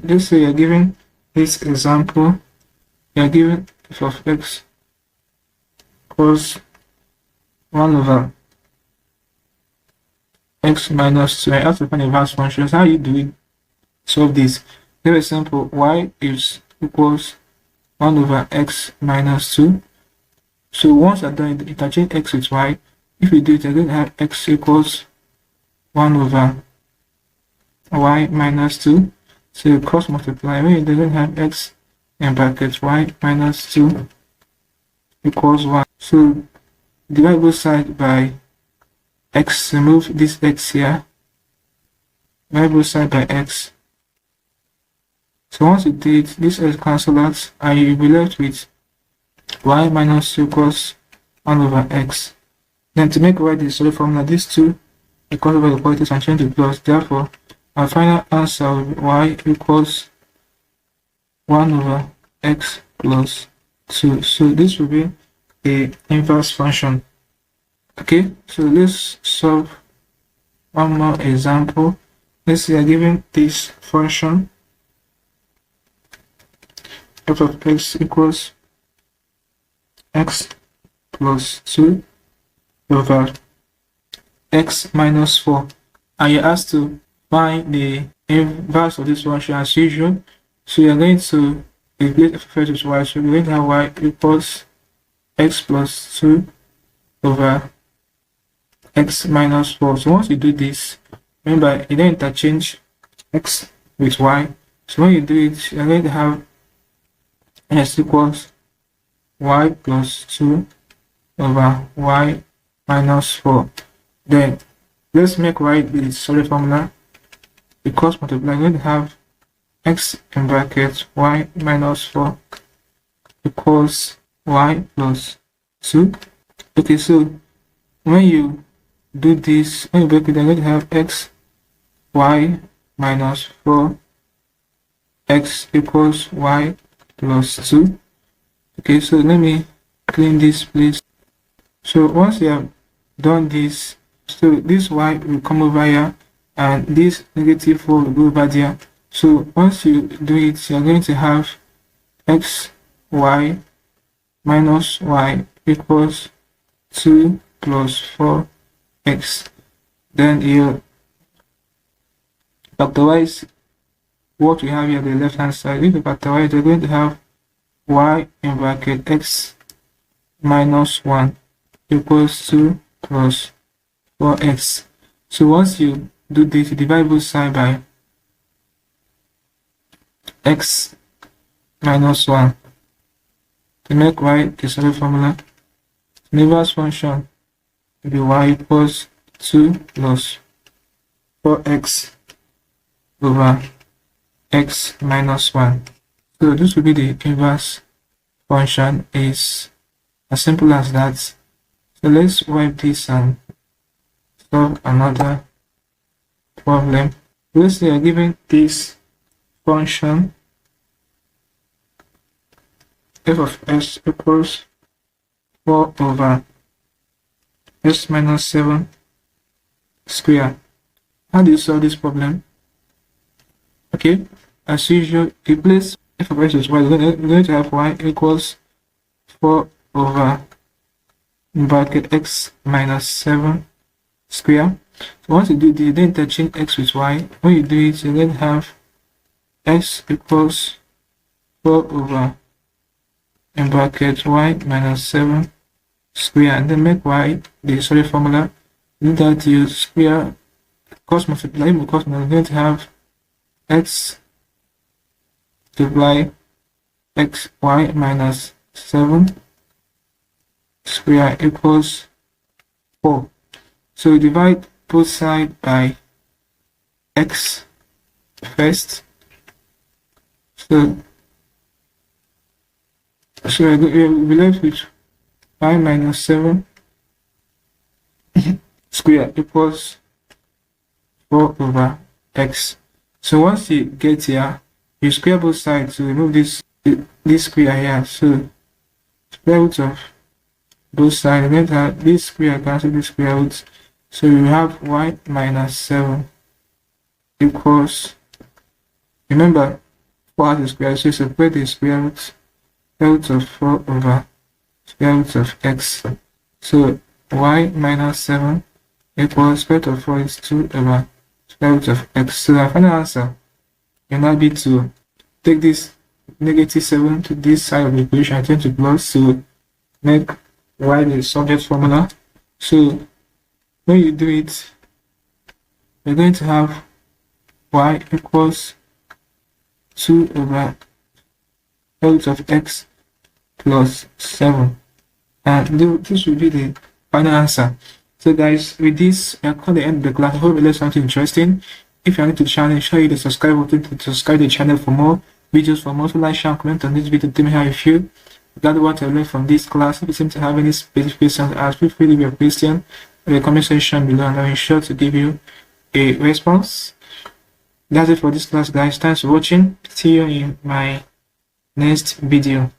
let's say you're given this example, you're given f of x equals 1 over x minus 2. I have to find inverse functions. How you do it? Solve this. Very simple. Y is equals 1 over x minus 2. So once you're done, interchange x with y. If you do it, you're going to have x equals 1 over y minus 2. So you cross multiply. When you don't have x in brackets, y minus 2 equals 1. So divide both sides by x. Remove this x here. Divide both sides by x. So once you do it, this x cancel out, and you'll be left with y minus 2 equals 1 over x. Then to make y the solid formula, these two equal over the quantities and change to plus. Therefore, our final answer will be y equals 1 over x plus 2. So this will be a inverse function. Okay, so let's solve one more example. Let's say I'm given this function f of x equals x plus 2 over x minus 4, and you're asked to find the inverse of this function as usual. So you're going to replace f of x with y. So we're going to have y equals x plus 2 over x minus 4. So once you do this, remember you don't interchange x with y. So when you do it, you're going to have x equals y plus 2 over y minus 4. Then let's make y the solid formula. Because multiply, we're going to have x in brackets y minus 4 equals y plus 2. Okay, so when you do this, when you break it, you're going to have x y minus 4 x equals y plus 2. Okay, so let me clean this please. So once you have done this, so this y will come over here and this negative 4 will go over there. So once you do it, you're going to have x y minus y equals 2 plus 4x. Then you factorize what we have here on the left hand side. If you factorize, you're going to have y in bracket x minus 1 equals 2 plus 4x. So once you do this, you divide both sides by x minus 1 to make y the solid formula. The inverse function will be y equals 2 plus 4x over x minus 1. So this will be the inverse function. Is as simple as that. So let's wipe this and solve another problem. Let's say I'm given this function f of s equals 4 over s minus 7 square. How do you solve this problem? Okay, as usual, replace f of s with y. We're going to have y equals 4 over bracket x minus 7 square. So once you do this, you then interchange x with y. When you do it, you're going to have x equals 4 over in bracket y minus 7 square, and then make y the solid formula. Do that, you square cross multiply, because we're going to have x multiply x y minus 7 square equals 4. So divide both sides by x first. So we'll be left with y minus 7 square equals 4 over x. So once you get here, you square both sides to remove this square here. So square root of both sides, and then have this square cancel this square root. So we have y minus 7 equals, remember 4 as a square, so separate the square root of 4 over square root of x. So y minus 7 equals square root of 4 is 2 over square root of x. So our final answer will now be to take this negative 7 to this side of the equation and turn to plus to make y the subject formula. So when you do it, you're going to have y equals 2 over root of x plus 7, and this will be the final answer. So guys, with this, we are at the end of the class. I hope you learned something interesting. If you are new to the channel, show you the subscribe button to subscribe to the channel for more videos. For more, so like, share, and comment on this video. Tell me how you feel. Glad you want to learn from this class. If you seem to have any specific questions to ask, feel free to leave your question in the comment section below, and I'll be sure to give you a response. That's it for this class, guys. Thanks for watching. See you in my next video.